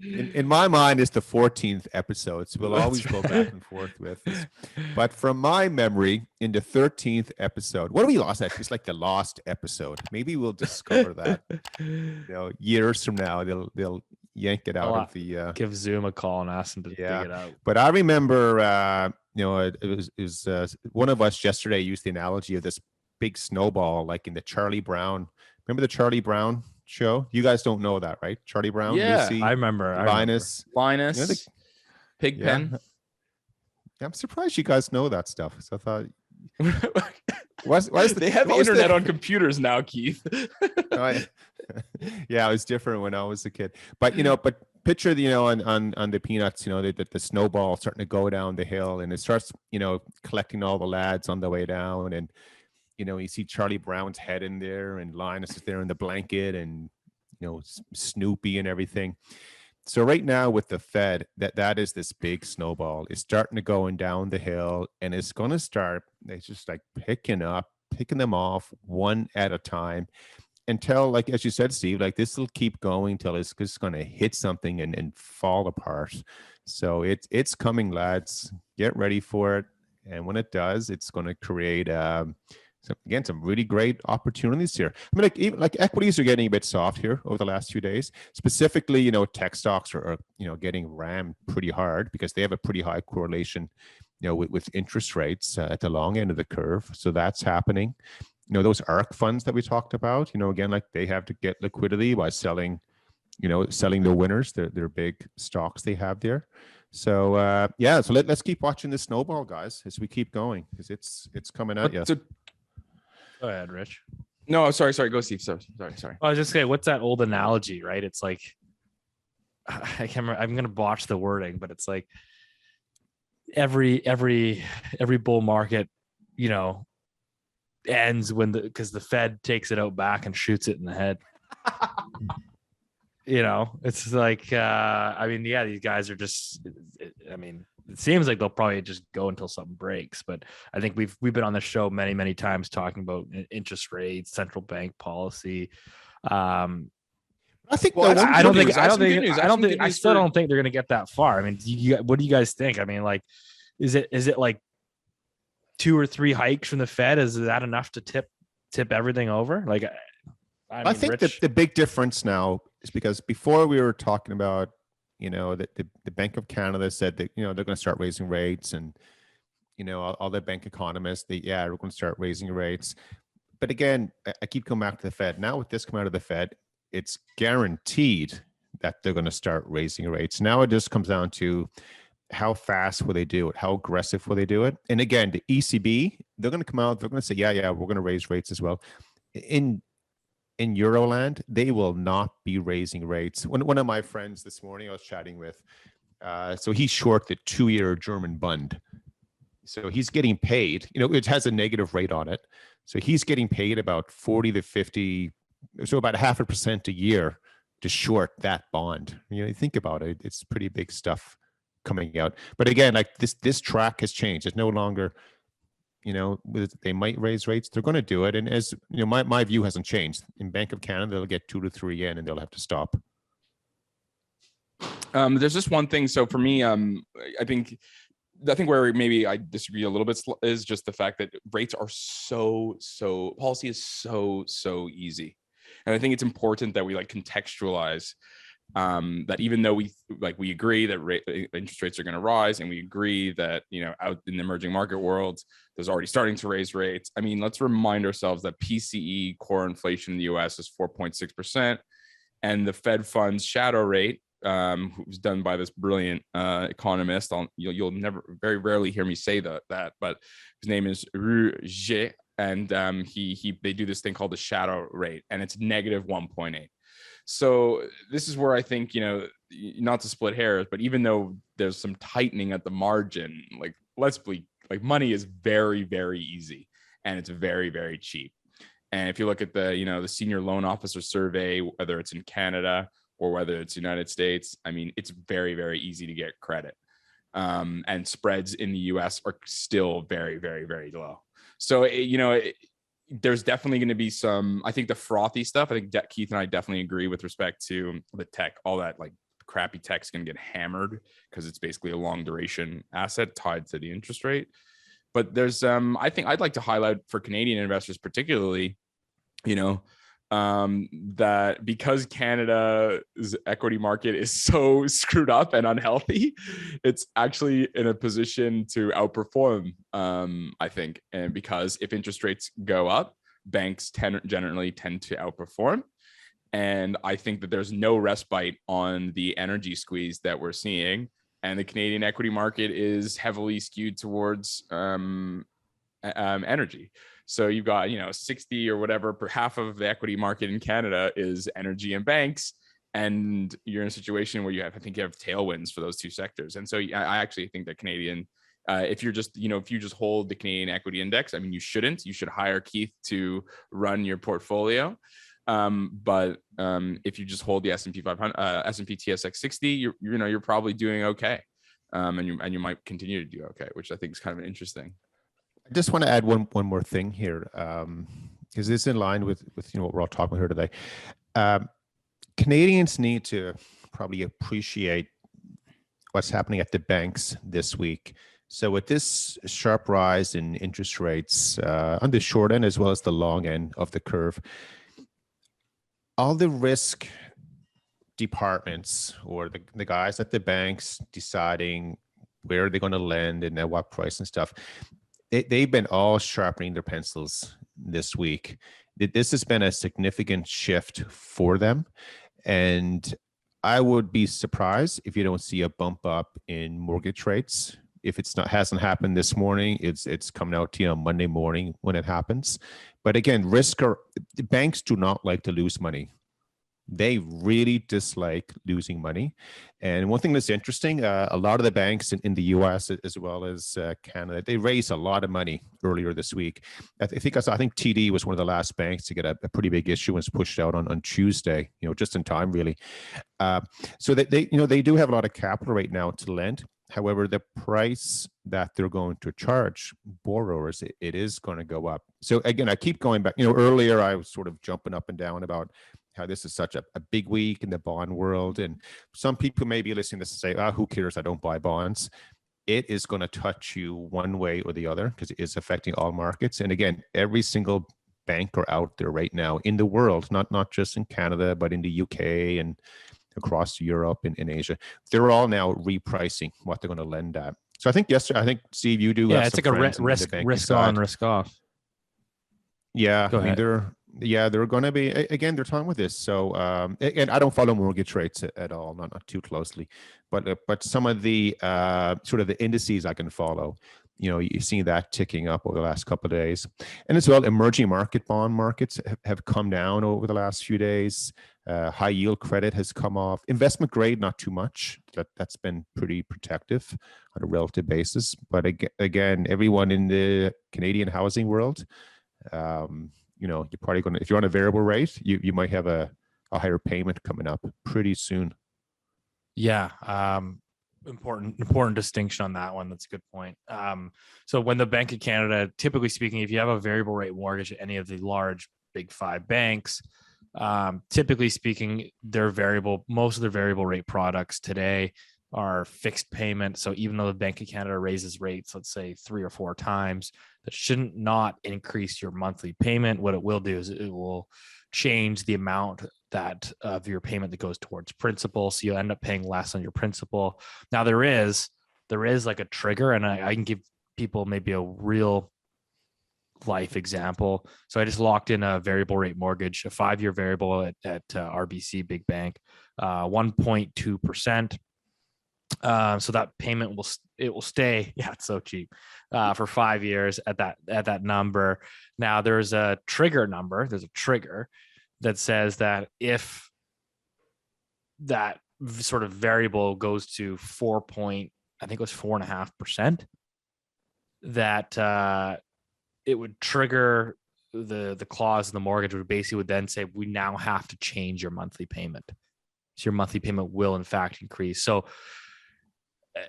in my mind, it's the 14th episode. So we'll always go back and forth with this. But from my memory, in the 13th episode, what do we lost? That it's like the lost episode. Maybe we'll discover that. Years from now, they'll yank it out of the. Give Zoom a call and ask them to dig it out. But I remember, it was one of us yesterday used the analogy of this big snowball, like in the Charlie Brown. Remember the Charlie Brown show? You guys don't know that, right? Charlie Brown, Yeah, Lucy, I remember. Linus, Pigpen. I'm surprised you guys know that stuff. So I thought, they have internet on computers now, Keith. Yeah, it was different when I was a kid. But picture on the Peanuts, the snowball starting to go down the hill, and it starts collecting all the lads on the way down, and you see Charlie Brown's head in there, and Linus is there in the blanket, and Snoopy and everything. So right now with the Fed, that is this big snowball. It's starting to going down the hill, and it's going to start. It's just like picking them off one at a time, until, like as you said, Steve, like this will keep going till it's just going to hit something and fall apart. So it's coming, lads. Get ready for it, and when it does, it's going to create some really great opportunities here. I mean, even equities are getting a bit soft here over the last few days. Specifically, tech stocks are getting rammed pretty hard because they have a pretty high correlation, with interest rates at the long end of the curve. So that's happening. Those ARC funds that we talked about, again, like they have to get liquidity by selling the winners, their big stocks they have there. So so let's keep watching the snowball, guys, as we keep going, because it's coming at you. Go ahead, Rich. No, sorry. Go, Steve. Sorry. I was just saying, what's that old analogy, right? It's like, I can't remember. I'm going to botch the wording, but it's like every bull market, ends because the Fed takes it out back and shoots it in the head. It's like, these guys are just, it seems like they'll probably just go until something breaks. But I think we've been on the show many, many times talking about interest rates, central bank policy. I think I still don't think they're going to get that far. I mean, what do you guys think? I mean, like, is it like 2 or 3 hikes from the Fed? Is that enough to tip everything over? Like, I think that the big difference now is because before we were talking about, that the Bank of Canada said that, they're going to start raising rates, and, all the bank economists, we're going to start raising rates. But again, I keep coming back to the Fed. Now with this coming out of the Fed, it's guaranteed that they're going to start raising rates. Now it just comes down to how fast will they do it? How aggressive will they do it? And again, the ECB, they're going to come out, they're going to say, we're going to raise rates as well. In Euroland, they will not be raising rates. One of my friends this morning I was chatting with, so he's short the 2-year German Bund. So he's getting paid, it has a negative rate on it. So he's getting paid about 40 to 50, so about 0.5% a year to short that bond. You think about it, it's pretty big stuff coming out. But again, like this track has changed. It's no longer, they might raise rates. They're going to do it. And as my view hasn't changed. In Bank of Canada, they'll get 2 to 3 in, and they'll have to stop. There's just one thing. So for me, I think where maybe I disagree a little bit is just the fact that rates are so policy is so easy. And I think it's important that we contextualize that even though we agree that interest rates are going to rise, and we agree that out in the emerging market world there's already starting to raise rates. I mean, let's remind ourselves that PCE core inflation in the US is 4.6%, and the Fed funds shadow rate, who's done by this brilliant economist, you'll never, very rarely hear me say that, but his name is Revved, and they do this thing called the shadow rate, and it's negative 1.8. So this is where I think, not to split hairs, but even though there's some tightening at the margin, let's be money is very, very easy, and it's very, very cheap. And if you look at the senior loan officer survey, whether it's in Canada or whether it's United States, I mean, it's very, very easy to get credit. And spreads in the US are still very, very, very low. So, there's definitely going to be some, I think the frothy stuff, I think Keith and I definitely agree with respect to the tech, all that crappy tech's going to get hammered because it's basically a long duration asset tied to the interest rate. But there's I think I'd like to highlight for Canadian investors particularly, that because Canada's equity market is so screwed up and unhealthy, it's actually in a position to outperform, I think. And because if interest rates go up, banks generally tend to outperform. And I think that there's no respite on the energy squeeze that we're seeing. And the Canadian equity market is heavily skewed towards energy. So you've got, 60 or whatever per half of the equity market in Canada is energy and banks. And you're in a situation where you have tailwinds for those two sectors. And so I actually think that Canadian, if you just hold the Canadian equity index, I mean, you should hire Keith to run your portfolio. But if you just hold the S&P 500, S&P TSX 60, you're probably doing okay. And you might continue to do okay, which I think is kind of interesting. I just want to add one more thing here, because this is in line with what we're all talking about here today. Canadians need to probably appreciate what's happening at the banks this week. So with this sharp rise in interest rates on the short end as well as the long end of the curve, all the risk departments or the guys at the banks deciding where they're going to lend and at what price and stuff, they've been all sharpening their pencils this week. This has been a significant shift for them. And I would be surprised if you don't see a bump up in mortgage rates. If hasn't happened this morning, it's coming out to you on Monday morning when it happens. But again, banks do not like to lose money. They really dislike losing money. And one thing that's interesting, a lot of the banks in the US as well as Canada, they raised a lot of money earlier this week. I think TD was one of the last banks to get a pretty big issuance pushed out on Tuesday, just in time really. So they do have a lot of capital right now to lend. However, the price that they're going to charge borrowers, it is going to go up. So again, I keep going back, earlier I was sort of jumping up and down about how this is such a big week in the bond world. And some people may be listening to this and say, who cares? I don't buy bonds. It is going to touch you one way or the other because it is affecting all markets. And again, every single banker out there right now in the world, not just in Canada, but in the UK and across Europe and in Asia, they're all now repricing what they're going to lend at. So I think Steve, you do. Yeah, it's like a risk on, risk off. Yeah, they're going to be, again, they're talking with this. So, and I don't follow mortgage rates at all, not too closely, but some of the sort of the indices I can follow, you see that ticking up over the last couple of days. And as well, emerging bond markets have come down over the last few days. High yield credit has come off. Investment grade, not too much. That's been pretty protective on a relative basis. But again, everyone in the Canadian housing world, you're probably going to, if you're on a variable rate, you might have a higher payment coming up pretty soon. Yeah. Important distinction on that one. That's a good point. So when the Bank of Canada, typically speaking, if you have a variable rate mortgage at any of the large big five banks, typically speaking, most of their variable rate products today are fixed payment. So even though the Bank of Canada raises rates, let's say 3 or 4 times, that shouldn't not increase your monthly payment. What it will do is it will change the amount that of your payment that goes towards principal. So you'll end up paying less on your principal. Now there is like a trigger, and I can give people maybe a real life example. So I just locked in a variable rate mortgage, a 5-year variable at RBC big bank, 1.2%. So that payment will stay. Yeah, it's so cheap for 5 years at that number. Now there's a trigger number. There's a trigger that says that if that sort of variable goes to 4.5%, that it would trigger the clause in the mortgage would then say, we now have to change your monthly payment. So your monthly payment will in fact increase. So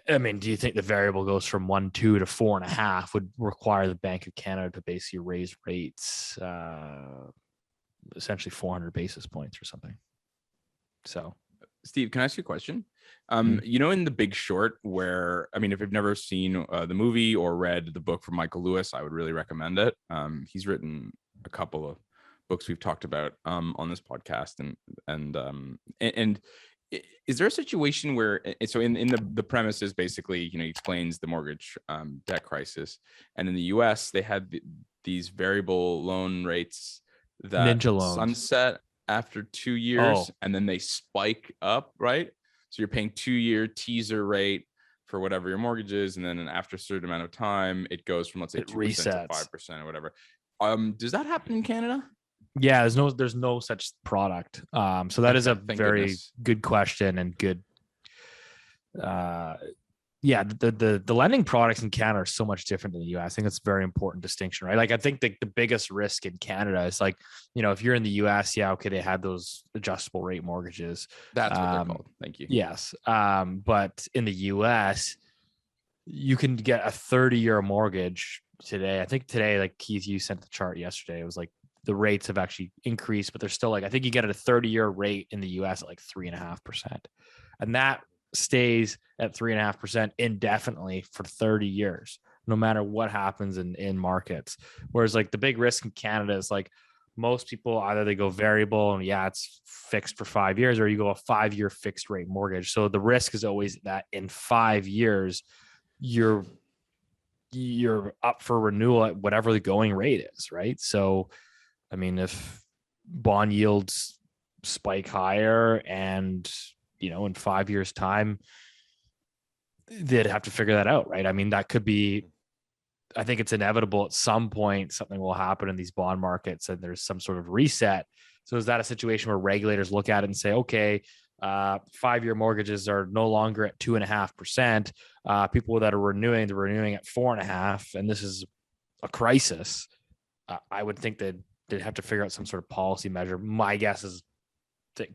I mean, do you think the variable goes from 1.2 to 4.5 would require the Bank of Canada to basically raise rates essentially 400 basis points or something? So Steve, can I ask you a question? You know, in The Big Short, where, I mean, if you've never seen the movie or read the book from Michael Lewis, I would really recommend it. He's written a couple of books we've talked about on this podcast, and is there a situation where, so in the premise is basically, you know, he explains the mortgage debt crisis, and in the US they had these variable loan rates that Ninja loans. sunset after 2 years, and then they spike up, right? So you're paying 2-year teaser rate for whatever your mortgage is, and then after a certain amount of time, it goes from, let's say, 2% to 5% or whatever. Does that happen in Canada? Yeah, there's no such product. So that is a very good question and good. The lending products in Canada are so much different than the US. I think that's a very important distinction, right? Like, I think the biggest risk in Canada is, like, you know, if you're in the US, yeah, okay, they had those adjustable rate mortgages. That's what they're called. Thank you. Yes. But in the US, you can get a 30-year mortgage today. I think today, like Keith, you sent the chart yesterday. It was like the rates have actually increased, but they're still, like, I think you get a 30-year rate in the US at like 3.5%. And that stays at 3.5% indefinitely for 30 years, no matter what happens in markets. Whereas, like, the big risk in Canada is, like, most people either they go variable and it's fixed for 5 years, or you go a 5-year fixed rate mortgage. So the risk is always that in 5 years, you're up for renewal at whatever the going rate is, right? So, I mean, if bond yields spike higher and, you know, in 5 years' time, they'd have to figure that out, right? I mean, that could be, I think it's inevitable at some point something will happen in these bond markets and there's some sort of reset. So is that a situation where regulators look at it and say, okay, 5-year mortgages are no longer at 2.5%. People that are renewing, they're renewing at 4.5%, and this is a crisis. I would think that they'd have to figure out some sort of policy measure. My guess is,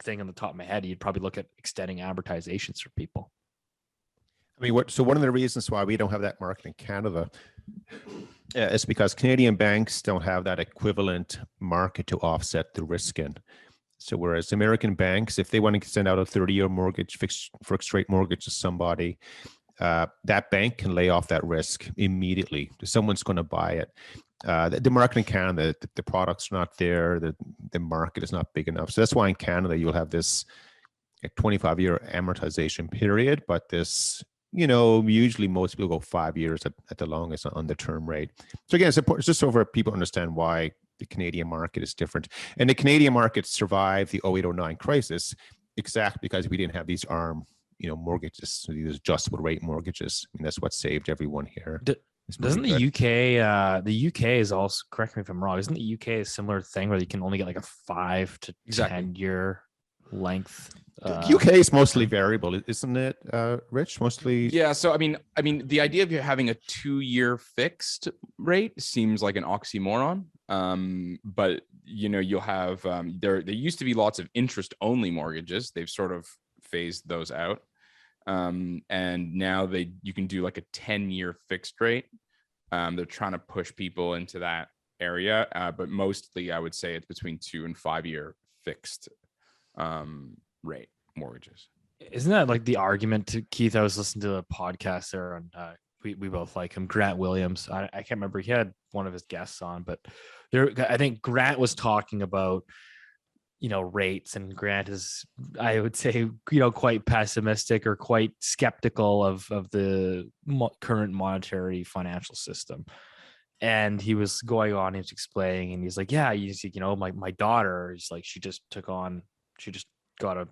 thing on the top of my head, you'd probably look at extending amortizations for people. I mean, so one of the reasons why we don't have that market in Canada is because Canadian banks don't have that equivalent market to offset the risk in. So whereas American banks, if they want to send out a 30-year mortgage, fixed rate mortgage to somebody, that bank can lay off that risk immediately. Someone's going to buy it. The market in Canada, the product's not there. The market is not big enough. So that's why in Canada you'll have this 25-year amortization period, but this, you know, usually most people go 5 years at the longest on the term rate. So again, it's just so for people to understand why the Canadian market is different. And the Canadian market survived the 08-09 crisis exactly because we didn't have these ARM, you know, mortgages, these adjustable rate mortgages. I mean, that's what saved everyone here. Doesn't the UK is also, correct me if I'm wrong, isn't the UK a similar thing where you can only get like a 5 to 10 year length? The UK is mostly variable, isn't it, Rich? Mostly. Yeah. So I mean, the idea of you having a 2-year fixed rate seems like an oxymoron. But you know, you'll have there used to be lots of interest only mortgages. They've sort of phased those out. And now you can do like a 10-year fixed rate. They're trying to push people into that area, but mostly I would say it's between 2 and 5-year fixed rate mortgages. Isn't that like the argument to Keith? I was listening to a podcast there, and we both like him, Grant Williams. I can't remember, he had one of his guests on, but I think Grant was talking about, you know, rates, and Grant is, I would say, you know, quite pessimistic or quite skeptical of the current monetary financial system. And he was going on, he was explaining, and he's like, yeah, you know, my daughter is like, she just got a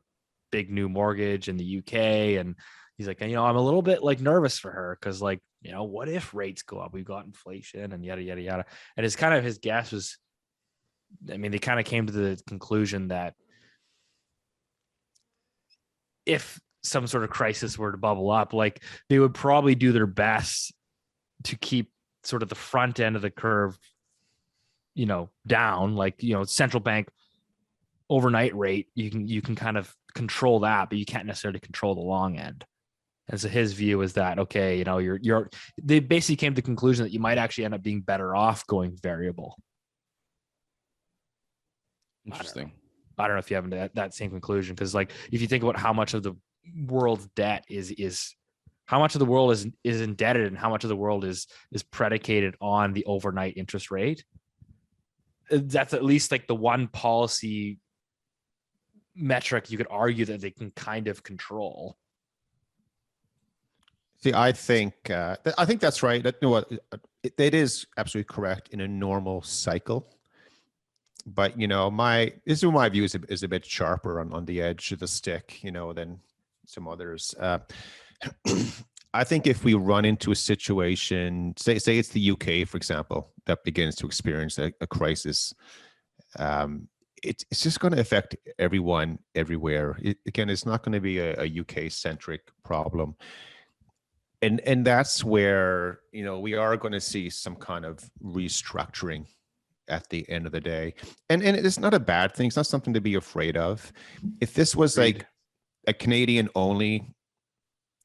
big new mortgage in the UK. And he's like, you know, I'm a little bit like nervous for her because, like, you know, what if rates go up? We've got inflation and yada, yada, yada. And his guess was, I mean, they kind of came to the conclusion that if some sort of crisis were to bubble up, like, they would probably do their best to keep sort of the front end of the curve, you know, down. Like, you know, central bank overnight rate, you can kind of control that, but you can't necessarily control the long end. And so his view is that, okay, you know, they basically came to the conclusion that you might actually end up being better off going variable. Interesting. I don't know if you have that same conclusion, because like if you think about how much of the world's debt is how much of the world is indebted and how much of the world is predicated on the overnight interest rate, that's at least like the one policy metric you could argue that they can kind of control. See, I think that's right. You know what? It is absolutely correct in a normal cycle. But you know, my view is a bit sharper on the edge of the stick, you know, than some others. I think if we run into a situation, say it's the UK, for example, that begins to experience a crisis, it's just going to affect everyone everywhere. Again, it's not going to be a UK centric problem. And that's where, you know, we are going to see some kind of restructuring at the end of the day. And it's not a bad thing. It's not something to be afraid of. If this was like a Canadian only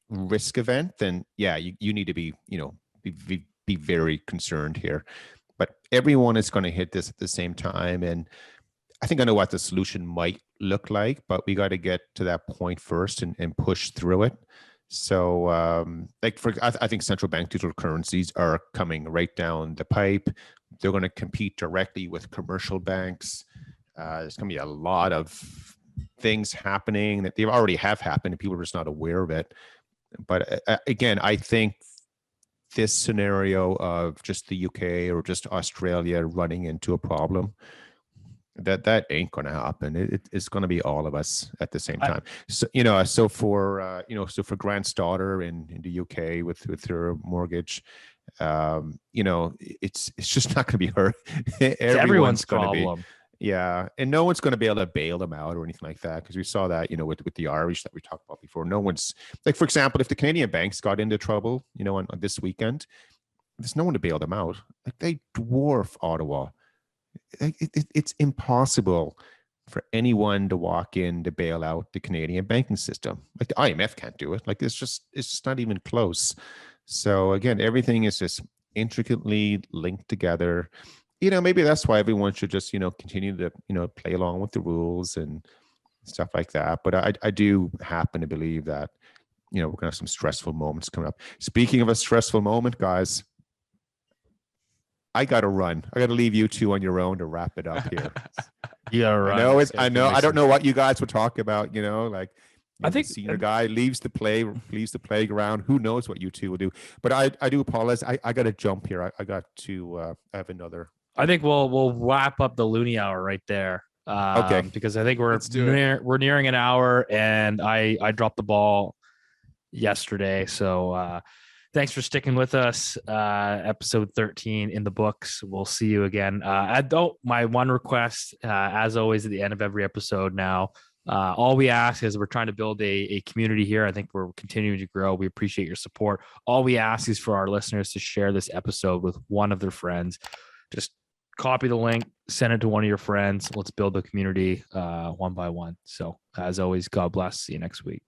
risk event, then yeah, you need to be, you know, be very concerned here. But everyone is going to hit this at the same time. And I think I know what the solution might look like, but we got to get to that point first and push through it. So, I think central bank digital currencies are coming right down the pipe. They're going to compete directly with commercial banks. There's going to be a lot of things happening that they already have happened, and people are just not aware of it. But again, I think this scenario of just the UK or just Australia running into a problem, that ain't going to happen. It's going to be all of us at the same time. So, you know, so for Grant's daughter in the UK with her mortgage, you know, it's just not going to be her. Everyone's problem. Yeah, and no one's going to be able to bail them out or anything like that, because we saw that, you know, with the Irish that we talked about before. No one's, like, for example, if the Canadian banks got into trouble, you know, on this weekend, there's no one to bail them out. Like, they dwarf Ottawa. It's impossible for anyone to walk in to bail out the Canadian banking system. Like, the IMF can't do it. Like, it's just not even close. So again, everything is just intricately linked together. You know, maybe that's why everyone should just, you know, continue to, you know, play along with the rules and stuff like that. But I do happen to believe that, you know, we're going to have some stressful moments coming up. Speaking of a stressful moment, guys, I got to run. I got to leave you two on your own to wrap it up here. Yeah, right. I know. I don't know what you guys would talk about, you know, like, I think the senior guy leaves the playground. Who knows what you two will do? But I do apologize. I got to jump here. I got to have another. I think we'll wrap up the Loonie Hour right there. Okay. Because I think we're nearing an hour, and I dropped the ball yesterday. So thanks for sticking with us. Episode 13 in the books. We'll see you again. My one request, as always, at the end of every episode now, all we ask is, we're trying to build a community here. I think we're continuing to grow. We appreciate your support. All we ask is for our listeners to share this episode with one of their friends. Just copy the link, send it to one of your friends. Let's build the community one by one. So as always, God bless. See you next week.